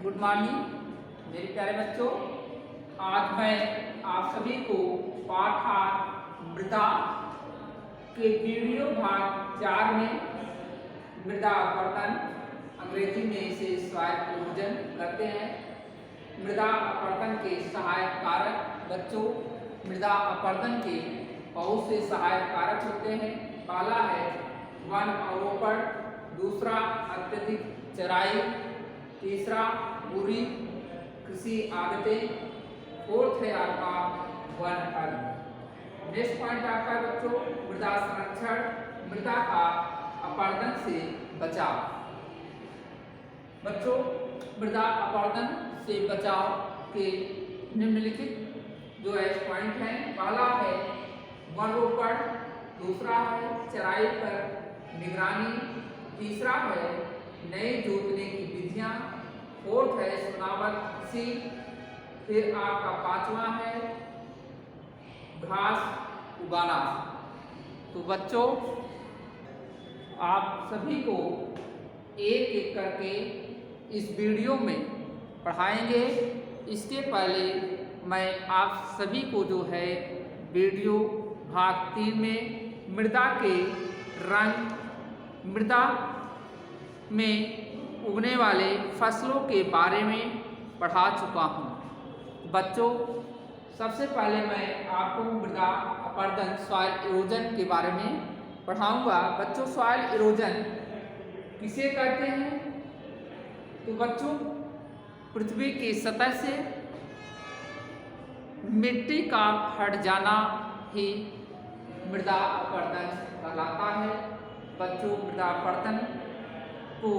Good morning मेरे प्यारे बच्चों। आज मैं आप सभी को पाठ 8 मृदा के वीडियो भाग 4 में मृदा अपरदन, अंग्रेजी में इसे सॉइल इरोजन कहते हैं। मृदा अपरदन के सहायक कारक बच्चों, मृदा अपरदन के बहुत से सहायक कारक होते हैं। पहला है वन अवरोपण, दूसरा अत्यधिक चराई, तीसरा बुरी कृषि आदतें, फोर्थ है आपका वन अग्नि। नेक्स्ट पॉइंट आपका बच्चों मृदा संरक्षण, मृदा का अपरदन से बचाव। बच्चों मृदा अपरदन से बचाव के निम्नलिखित जो है पॉइंट हैं। पहला है वन रोपण, दूसरा है चराई पर निगरानी, तीसरा है नई जोतने की विधियां, फोर्थ है सुनावत कृषि, फिर आपका पांचवा है घास उगाना। तो बच्चों आप सभी को एक एक करके इस वीडियो में पढ़ाएंगे। इसके पहले मैं आप सभी को जो है वीडियो भाग 3 में मृदा के रंग, मृदा में उगने वाले फसलों के बारे में पढ़ा चुका हूँ। बच्चों सबसे पहले मैं आपको मृदा अपरदन सॉइल इरोजन के बारे में पढ़ाऊंगा। बच्चों सॉइल इरोजन किसे कहते हैं? तो बच्चों पृथ्वी की सतह से मिट्टी का हट जाना ही मृदा अपरदन कहलाता है। बच्चों मृदा अपरदन को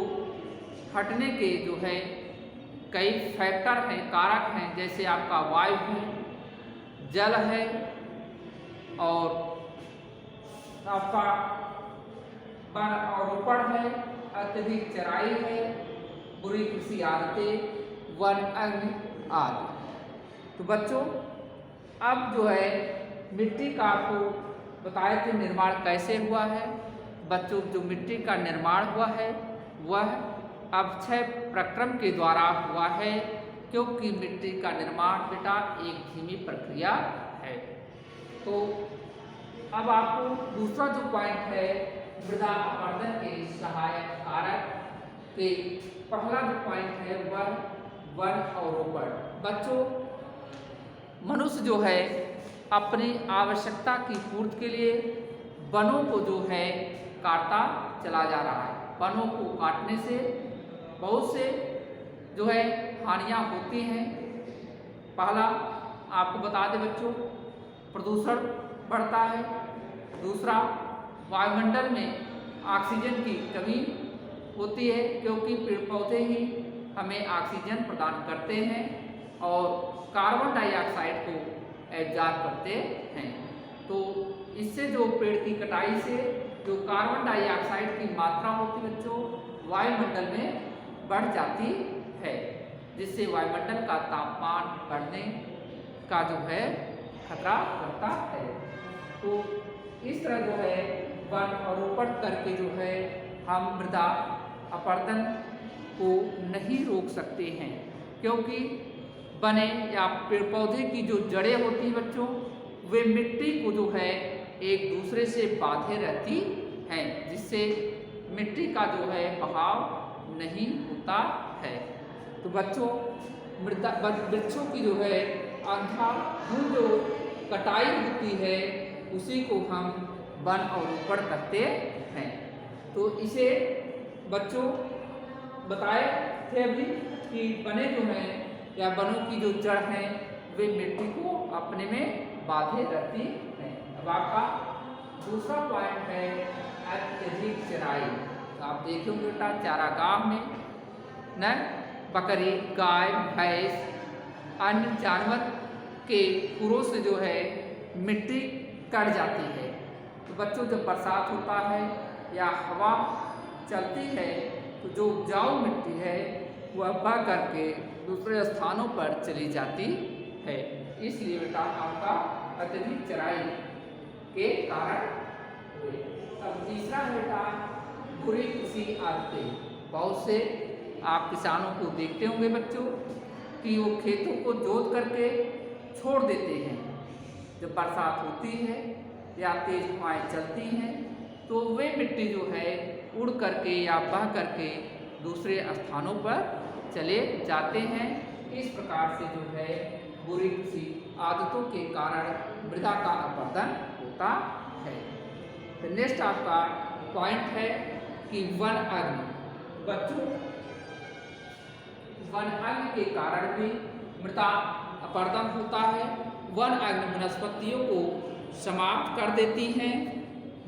हटने के जो है कई फैक्टर हैं, कारक हैं, जैसे आपका वायु है, जल है और आपका वन अवरोपण है, अत्यधिक चराई है, बुरी कृषि आदतें, वन अग्नि आदि। तो बच्चों अब जो है मिट्टी का आपको बताए थे निर्माण कैसे हुआ है। बच्चों जो मिट्टी का निर्माण हुआ है वह अपक्षय प्रक्रम के द्वारा हुआ है, क्योंकि मिट्टी का निर्माण बेटा एक धीमी प्रक्रिया है। तो अब आपको दूसरा जो पॉइंट है मृदा अपरदन के सहायक कारक के पहला जो पॉइंट है वह वन अवरोपण। बच्चों मनुष्य जो है अपनी आवश्यकता की पूर्ति के लिए वनों को जो है काटता चला जा रहा है। वनों को काटने से बहुत से जो है हानियां होती हैं। पहला आपको बता दें बच्चों प्रदूषण बढ़ता है, दूसरा वायुमंडल में ऑक्सीजन की कमी होती है, क्योंकि पेड़ पौधे ही हमें ऑक्सीजन प्रदान करते हैं और कार्बन डाइऑक्साइड को एब्जॉर्ब करते हैं। तो इससे जो पेड़ की कटाई से जो कार्बन डाइऑक्साइड की मात्रा होती है बच्चों वायुमंडल में बढ़ जाती है, जिससे वायुमंडल का तापमान बढ़ने का जो है खतरा रहता है। तो इस तरह जो है वन अवरोपण करके जो है हम मृदा अपरदन को नहीं रोक सकते हैं, क्योंकि बने या पेड़ पौधे की जो जड़ें होती हैं बच्चों वे मिट्टी को जो है एक दूसरे से बांधे रहती हैं, जिससे मिट्टी का जो है बहाव नहीं होता है। तो बच्चों मृदा वृक्षों की जो है अंधाधुंध जो कटाई होती है उसी को हम वन अवरोपण कहते हैं। तो इसे बच्चों बताए थे अभी कि वने जो हैं या वनों की जो जड़ हैं वे मिट्टी को अपने में बांधे रहती हैं। अब आपका दूसरा पॉइंट है अत्यधिक चराई। तो आप देखोगे बेटा चारागाह में न बकरी, गाय, भैंस अन्य जानवर के खुरों से जो है मिट्टी कट जाती है। तो बच्चों जब बरसात होता है या हवा चलती है तो जो उपजाऊ मिट्टी है वह बह करके दूसरे स्थानों पर चली जाती है। इसलिए बेटा आपका अत्यधिक चराई के कारण हुए। अब तीसरा बेटा बुरी कृषि आदतें। बहुत से आप किसानों को देखते होंगे बच्चों कि वो खेतों को जोत करके छोड़ देते हैं। जब बरसात होती है या तेज हवाएं चलती हैं तो वे मिट्टी जो है उड़ करके या बह करके दूसरे स्थानों पर चले जाते हैं। इस प्रकार से जो है बुरी कृषि आदतों के कारण मृदा का अपरदन होता है। तो नेक्स्ट आपका पॉइंट है कि वन अग्नि। बच्चों, वन अग्नि के कारण भी मृदा अपरदन होता है। वन अग्नि वनस्पतियों को समाप्त कर देती हैं,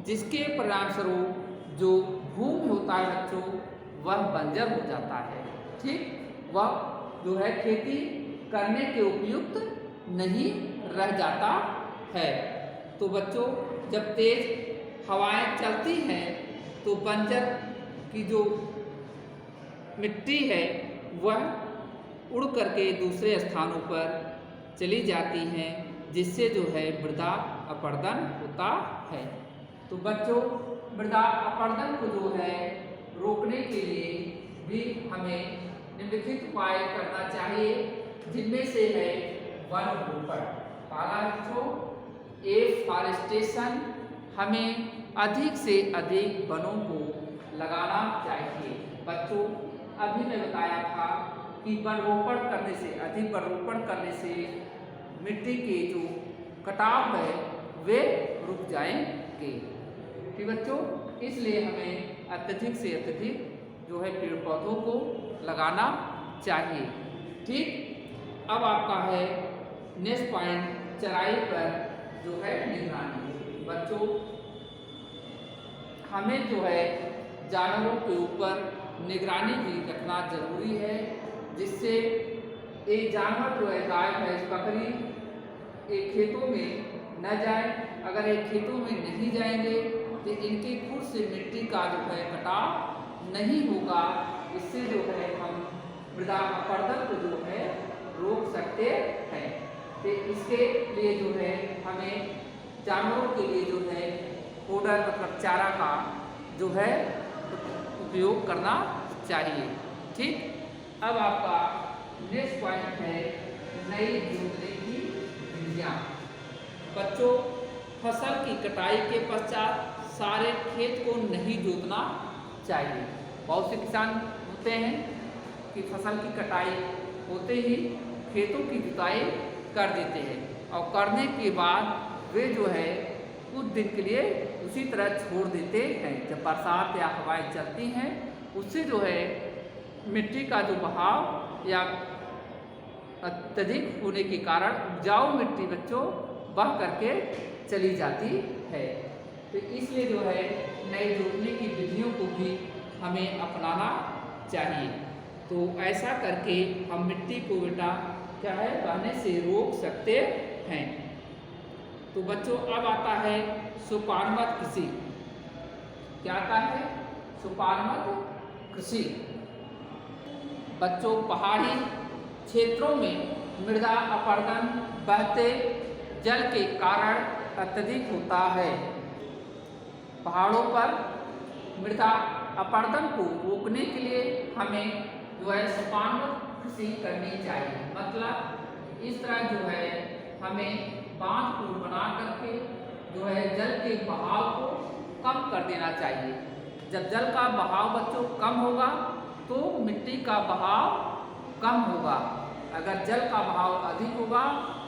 जिसके परिणामस्वरूप जो भूमि होता है बच्चों वह बंजर हो जाता है। ठीक, वह जो है खेती करने के उपयुक्त नहीं रह जाता है। तो बच्चों, जब तेज हवाएं चलती हैं तो बंजर की जो मिट्टी है वह उड़ करके दूसरे स्थानों पर चली जाती हैं, जिससे जो है मृदा अपरदन होता है। तो बच्चों, मृदा अपरदन को जो है रोकने के लिए भी हमें निम्नलिखित उपाय करना चाहिए, जिनमें से है वन रोपण। पहला बच्चों, एफॉरेस्टेशन, हमें अधिक से अधिक वनों को लगाना चाहिए। बच्चों, अभी मैं बताया था कि वन रोपण करने से, अधिक वन रोपण करने से मिट्टी के जो कटाव है वे रुक जाएंगे। ठीक बच्चों, इसलिए हमें अत्यधिक से अत्यधिक जो है पेड़ पौधों को लगाना चाहिए। ठीक, अब आपका है नेक्स्ट पॉइंट, चराई पर जो है निगरानी। बच्चों, हमें जो है जानवरों के ऊपर निगरानी भी रखना जरूरी है, जिससे एक जानवर जो है गाय भैंस बकरी एक खेतों में न जाए। अगर एक खेतों में नहीं जाएंगे तो इनके खुद से मिट्टी का जो है कटाव नहीं होगा। इससे जो है हम मृदा अपरदन को जो है रोक सकते हैं। तो इसके लिए जो है हमें जानवरों के लिए जो है फोडर मतलब चारा का जो है उपयोग करना चाहिए। ठीक, अब आपका नेक्स्ट पॉइंट है नई जोतने की विधियाँ। बच्चों, फसल की कटाई के पश्चात सारे खेत को नहीं जोतना चाहिए। बहुत से किसान होते हैं कि फसल की कटाई होते ही खेतों की जुताई कर देते हैं और करने के बाद वे जो है कुछ दिन के लिए उसी तरह छोड़ देते हैं। जब बरसात या हवाएं चलती हैं उससे जो है मिट्टी का जो बहाव या अत्यधिक होने के कारण उपजाऊ मिट्टी बच्चों बह करके चली जाती है। तो इसलिए जो है नई जोतने की विधियों को भी हमें अपनाना चाहिए। तो ऐसा करके हम मिट्टी को बेटा क्या है बहने से रोक सकते हैं। तो बच्चों, अब आता है सोपानवत कृषि। क्या आता है? सोपानवत कृषि। बच्चों, पहाड़ी क्षेत्रों में मृदा अपरदन बहते जल के कारण अत्यधिक होता है। पहाड़ों पर मृदा अपरदन को रोकने के लिए हमें जो है सोपानवत कृषि करनी चाहिए। मतलब इस तरह जो है हमें बांध को बना करके जो है जल के बहाव को कम कर देना चाहिए। जब जल का बहाव बच्चों कम होगा तो मिट्टी का बहाव कम होगा। अगर जल का बहाव अधिक होगा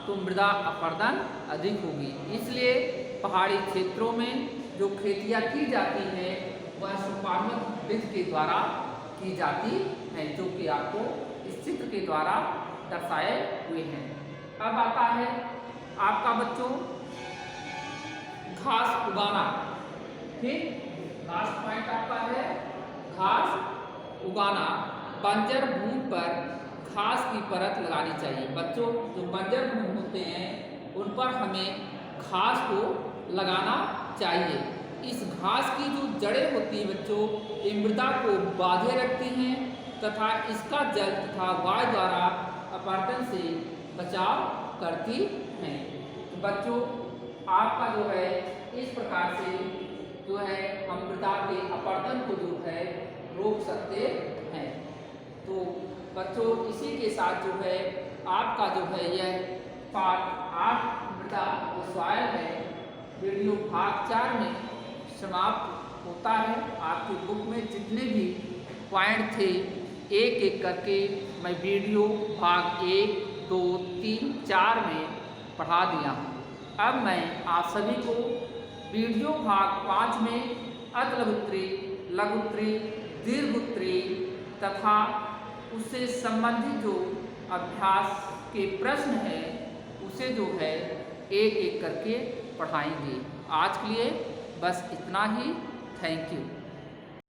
तो मृदा अपरदन अधिक होगी। इसलिए पहाड़ी क्षेत्रों में जो खेतियाँ की जाती है वह सोपानवत विधि के द्वारा की जाती है, जो कि आपको इस चित्र के द्वारा दर्शाए हुए हैं। अब आता है आपका बच्चों घास उगाना। ठीक, लास्ट पॉइंट आपका है घास उगाना। बंजर भूमि पर घास की परत लगानी चाहिए। बच्चों, जो बंजर भूमि होते हैं उन पर हमें घास को लगाना चाहिए। इस घास की जो जड़ें होती हैं बच्चों, ये मृदा को बांधे रखती हैं तथा इसका जल तथा वायु द्वारा अपरदन से बचाव करती हैं। बच्चों, आपका जो है इस प्रकार से जो है हम मृदा के अपरदन को जो है रोक सकते हैं। बच्चों इसी के साथ जो है आपका जो है यह पाठ 8 मृदा व सॉइल है वीडियो भाग 4 में समाप्त होता है। आपकी बुक में जितने भी पॉइंट थे एक एक करके मैं वीडियो भाग 1, 2, 3, 4 में पढ़ा दिया हूँ। अब मैं आप सभी को वीडियो भाग 5 में अतलघुत्तरी, लघुत्तरी, दीर्घोत्तरी तथा उससे संबंधित जो अभ्यास के प्रश्न हैं उसे जो है एक एक करके पढ़ाएंगे। आज के लिए बस इतना ही। Thank you.